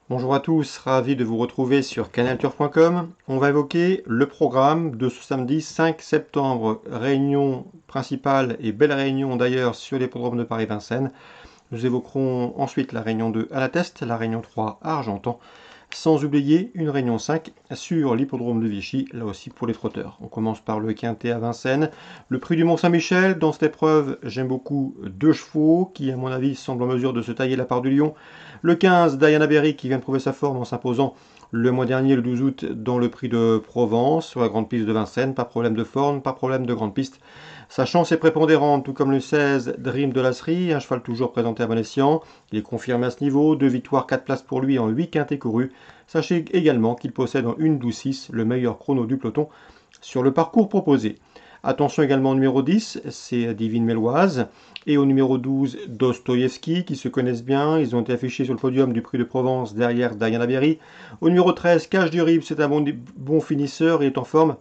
Bonjour à tous, ravi de vous retrouver sur canalturf.com. On va évoquer le programme de ce samedi 5 septembre. Réunion principale et belle réunion d'ailleurs sur l'hippodrome de Paris-Vincennes. Nous évoquerons ensuite la réunion 2 à la Teste, la réunion 3 à Argentan. Sans oublier une réunion 5 sur l'hippodrome de Vichy, là aussi pour les trotteurs. On commence par le quintet à Vincennes. Le prix du Mont-Saint-Michel, dans cette épreuve, j'aime beaucoup deux chevaux qui, à mon avis, semblent en mesure de se tailler la part du lion. Le 15, Diana Berry, qui vient de prouver sa forme en s'imposant le mois dernier, le 12 août, dans le prix de Provence, sur la grande piste de Vincennes. Pas problème de forme, pas problème de grande piste. Sa chance est prépondérante, tout comme le 16, Dream de Lasserie, un cheval toujours présenté à bon escient. Il est confirmé à ce niveau, 2 victoires, 4 places pour lui en 8 quintés courus. Sachez également qu'il possède en 1-12-6 le meilleur chrono du peloton sur le parcours proposé. Attention également au numéro 10, c'est Divine Méloise, et au numéro 12, Dostoïevski, qui se connaissent bien. Ils ont été affichés sur le podium du prix de Provence derrière Diana Berry. Au numéro 13, Cache du Rib, c'est un bon finisseur et est en forme.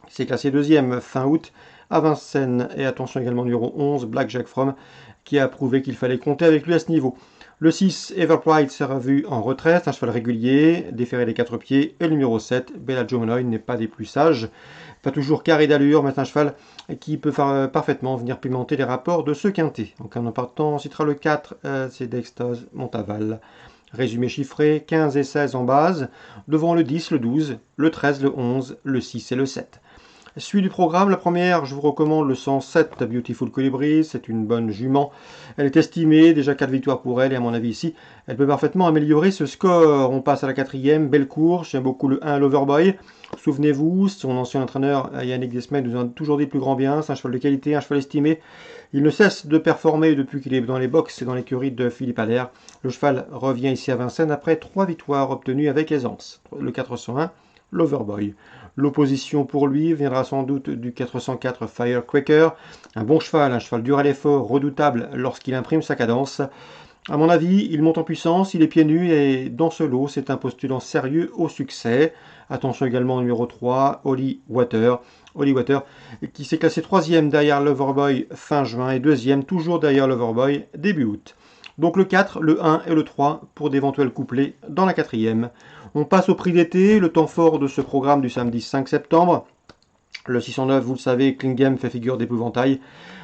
C'est classé deuxième fin août à Vincennes. Et attention également au numéro 11, Black Jack From, qui a prouvé qu'il fallait compter avec lui à ce niveau. Le 6, Everbright, sera vu en retraite, un cheval régulier, déféré des 4 pieds. Et le numéro 7, Bella Jomonoy, n'est pas des plus sages. Pas toujours carré d'allure, mais c'est un cheval qui peut parfaitement venir pimenter les rapports de ce quintet. Donc en partant, on citera le 4, c'est Dextos Montaval. Résumé chiffré, 15 et 16 en base, devant le 10, le 12, le 13, le 11, le 6 et le 7. Suite du programme, la première, je vous recommande le 107 Beautiful Colibri, c'est une bonne jument. Elle est estimée, déjà 4 victoires pour elle, et à mon avis ici, elle peut parfaitement améliorer ce score. On passe à la quatrième, belle course, j'aime beaucoup le 1 Loverboy. Souvenez-vous, son ancien entraîneur Yannick Desmet nous a toujours dit le plus grand bien, c'est un cheval de qualité, un cheval estimé. Il ne cesse de performer depuis qu'il est dans les box et dans l'écurie de Philippe Allaire. Le cheval revient ici à Vincennes après 3 victoires obtenues avec aisance. Le 401, Loverboy. L'opposition pour lui viendra sans doute du 404 Firecracker, un bon cheval, un cheval dur à l'effort, redoutable lorsqu'il imprime sa cadence. À mon avis, il monte en puissance, il est pieds nus et dans ce lot, c'est un postulant sérieux au succès. Attention également au numéro 3, Holly Water, qui s'est classé 3e derrière Loverboy fin juin et 2e toujours derrière Loverboy début août. Donc le 4, le 1 et le 3 pour d'éventuels couplets dans la quatrième. On passe au prix d'été, le temps fort de ce programme du samedi 5 septembre. Le 609, vous le savez, Klingem fait figure d'épouvantail.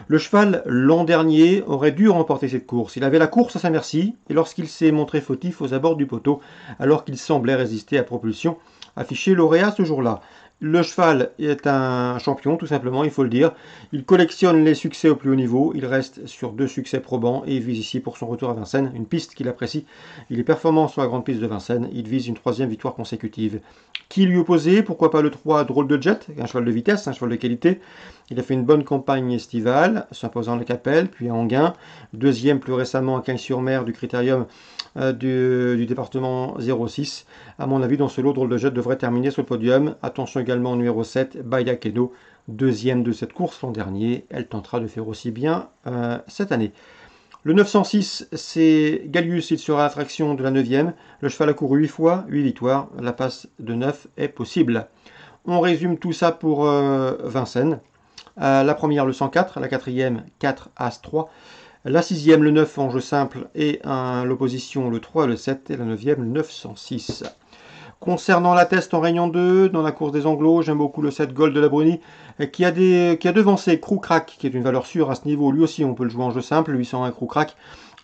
Le cheval, l'an dernier, aurait dû remporter cette course. Il avait la course à sa merci, et lorsqu'il s'est montré fautif aux abords du poteau, alors qu'il semblait résister à propulsion, affiché lauréat ce jour-là. Le cheval est un champion, tout simplement, il faut le dire. Il collectionne les succès au plus haut niveau. Il reste sur 2 succès probants et il vise ici pour son retour à Vincennes, une piste qu'il apprécie. Il est performant sur la grande piste de Vincennes. Il vise une 3e victoire consécutive. Qui lui opposait? Pourquoi pas le 3, Drôle de Jet, un cheval de vitesse, un cheval de qualité. Il a fait une bonne campagne estivale, s'imposant à la Capelle, puis à Anguin. 2e plus récemment à Cagnes-sur-Mer du Critérium du département 06. À mon avis, dans ce lot, Drôle de Jet devrait terminer sur le podium. Attention également au numéro 7, Baya Keno, 2e de cette course l'an dernier. Elle tentera de faire aussi bien cette année. Le 906, c'est Gallius, il sera attraction de la 9e. Le cheval a couru 8 fois, 8 victoires. La passe de 9 est possible. On résume tout ça pour Vincennes. La première, le 104. La quatrième, 4 As 3. La 6e, le 9 en jeu simple. Et l'opposition, le 3 et le 7. Et la 9e, le 906. Concernant la test en réunion 2, dans la course des Anglos, j'aime beaucoup le 7 Gold de la Bruni, qui a devancé Crew Crack, qui est une valeur sûre à ce niveau. Lui aussi, on peut le jouer en jeu simple, le 801 Crew Crack,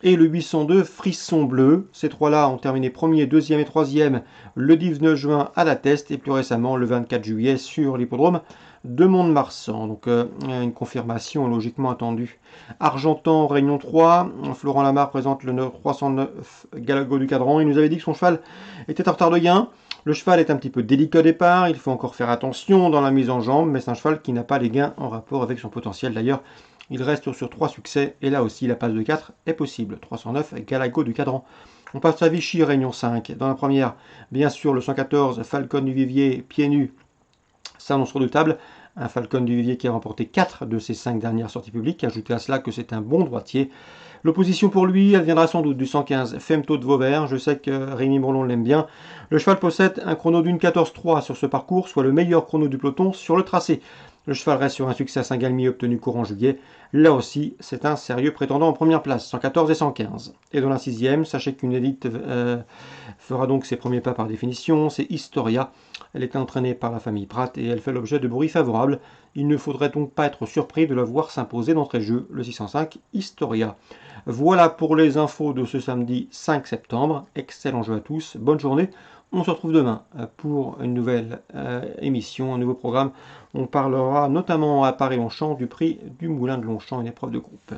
et le 802 Frisson Bleu. Ces trois-là ont terminé premier, deuxième et troisième le 19 juin à la test, et plus récemment le 24 juillet sur l'hippodrome de Mont-de-Marsan. Donc une confirmation logiquement attendue. Argentan, Réunion 3, Florent Lamar présente le 309 Galago du Cadran. Il nous avait dit que son cheval était en retard de gain. Le cheval est un petit peu délicat au départ, il faut encore faire attention dans la mise en jambe, mais c'est un cheval qui n'a pas les gains en rapport avec son potentiel. D'ailleurs, il reste sur 3 succès, et là aussi la passe de 4 est possible. 309 Galago du Cadran. On passe à Vichy, Réunion 5. Dans la première, bien sûr, le 114 Falcon du Vivier, pieds nus, s'annonce redoutable. Un Falcon du Vivier qui a remporté 4 de ses 5 dernières sorties publiques. Ajoutez à cela que c'est un bon droitier. L'opposition pour lui, elle viendra sans doute du 115 Femto de Vauvert. Je sais que Rémi Bourlon l'aime bien. Le cheval possède un chrono d'une 14-3 sur ce parcours, soit le meilleur chrono du peloton sur le tracé. Le cheval reste sur un succès à Saint-Galmier obtenu courant juillet. Là aussi, c'est un sérieux prétendant en première place, 114 et 115. Et dans la sixième, sachez qu'une élite fera donc ses premiers pas par définition, c'est Historia. Elle est entraînée par la famille Pratt et elle fait l'objet de bruits favorables. Il ne faudrait donc pas être surpris de la voir s'imposer d'entrée de jeu, le 605 Historia. Voilà pour les infos de ce samedi 5 septembre. Excellent jeu à tous, bonne journée. On se retrouve demain pour une nouvelle émission, un nouveau programme. On parlera notamment à Paris-Longchamp du prix du Moulin de Longchamp, une épreuve de groupe.